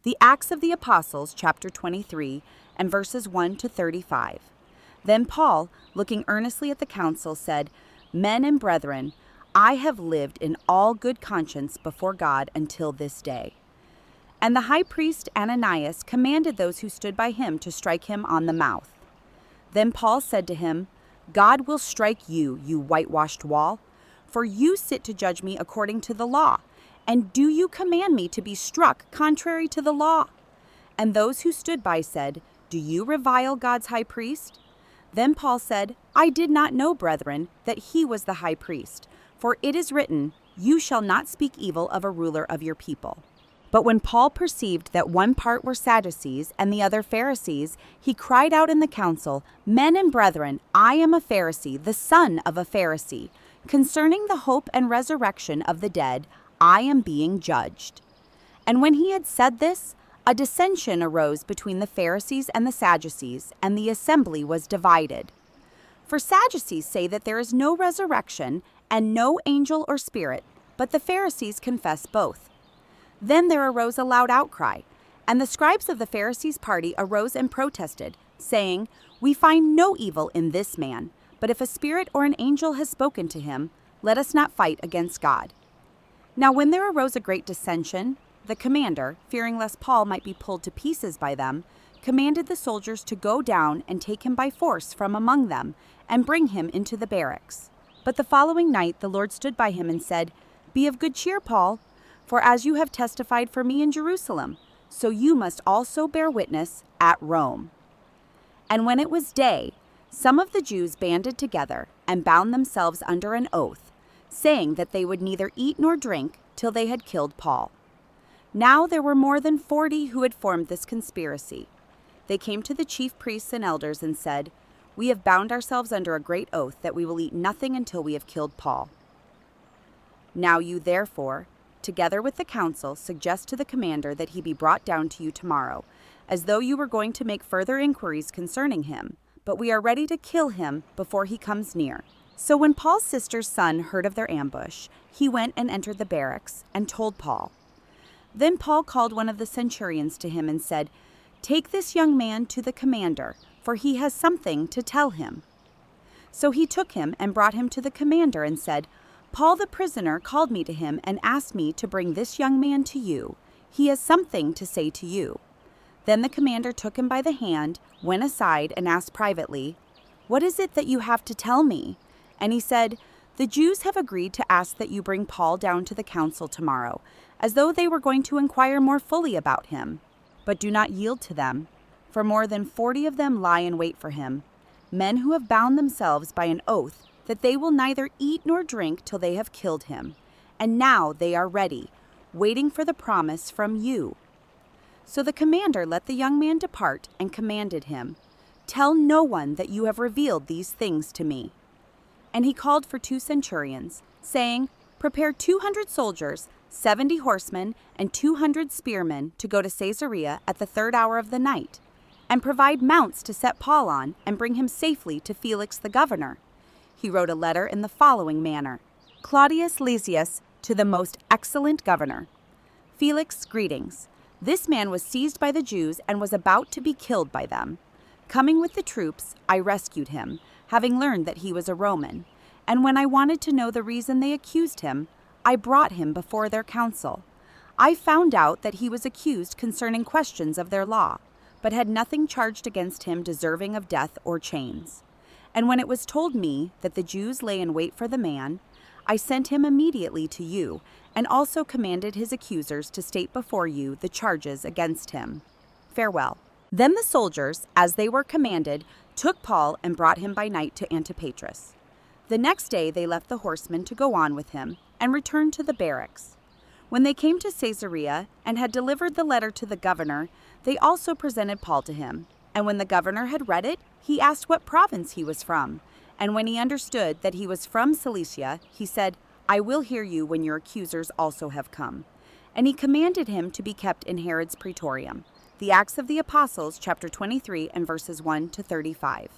The Acts of the Apostles, chapter 23, and verses 1 to 35. Then Paul, looking earnestly at the council, said, Men and brethren, I have lived in all good conscience before God until this day. And the high priest Ananias commanded those who stood by him to strike him on the mouth. Then Paul said to him, God will strike you, you whitewashed wall, for you sit to judge me according to the law. And do you command me to be struck contrary to the law? And those who stood by said, Do you revile God's high priest? Then Paul said, I did not know, brethren, that he was the high priest, for it is written, You shall not speak evil of a ruler of your people. But when Paul perceived that one part were Sadducees and the other Pharisees, he cried out in the council, Men and brethren, I am a Pharisee, the son of a Pharisee. Concerning the hope and resurrection of the dead, I am being judged. And when he had said this, a dissension arose between the Pharisees and the Sadducees, and the assembly was divided. For Sadducees say that there is no resurrection and no angel or spirit, but the Pharisees confess both. Then there arose a loud outcry, and the scribes of the Pharisees' party arose and protested, saying, We find no evil in this man, but if a spirit or an angel has spoken to him, let us not fight against God. Now when there arose a great dissension, the commander, fearing lest Paul might be pulled to pieces by them, commanded the soldiers to go down and take him by force from among them, and bring him into the barracks. But the following night the Lord stood by him and said, Be of good cheer, Paul, for as you have testified for me in Jerusalem, so you must also bear witness at Rome. And when it was day, some of the Jews banded together and bound themselves under an oath, saying that they would neither eat nor drink till they had killed Paul. Now there were more than 40 who had formed this conspiracy. They came to the chief priests and elders and said, We have bound ourselves under a great oath that we will eat nothing until we have killed Paul. Now you therefore, together with the council, suggest to the commander that he be brought down to you tomorrow, as though you were going to make further inquiries concerning him, but we are ready to kill him before he comes near. So when Paul's sister's son heard of their ambush, he went and entered the barracks and told Paul. Then Paul called one of the centurions to him and said, Take this young man to the commander, for he has something to tell him. So he took him and brought him to the commander and said, Paul the prisoner called me to him and asked me to bring this young man to you. He has something to say to you. Then the commander took him by the hand, went aside, and asked privately, What is it that you have to tell me? And he said, The Jews have agreed to ask that you bring Paul down to the council tomorrow, as though they were going to inquire more fully about him. But do not yield to them, for more than 40 of them lie in wait for him, men who have bound themselves by an oath that they will neither eat nor drink till they have killed him. And now they are ready, waiting for the promise from you. So the commander let the young man depart and commanded him, Tell no one that you have revealed these things to me. And he called for 2 centurions, saying, Prepare 200 soldiers, 70 horsemen, and 200 spearmen to go to Caesarea at the 3rd hour of the night, and provide mounts to set Paul on and bring him safely to Felix the governor. He wrote a letter in the following manner. Claudius Lysias, to the most excellent governor. Felix, greetings. This man was seized by the Jews and was about to be killed by them. Coming with the troops, I rescued him, having learned that he was a Roman. And when I wanted to know the reason they accused him, I brought him before their council. I found out that he was accused concerning questions of their law, but had nothing charged against him deserving of death or chains. And when it was told me that the Jews lay in wait for the man, I sent him immediately to you, and also commanded his accusers to state before you the charges against him. Farewell. Then the soldiers, as they were commanded, took Paul and brought him by night to Antipatris. The next day they left the horsemen to go on with him, and returned to the barracks. When they came to Caesarea, and had delivered the letter to the governor, they also presented Paul to him. And when the governor had read it, he asked what province he was from. And when he understood that he was from Cilicia, he said, I will hear you when your accusers also have come. And he commanded him to be kept in Herod's praetorium. The Acts of the Apostles, chapter 23, and verses 1 to 35.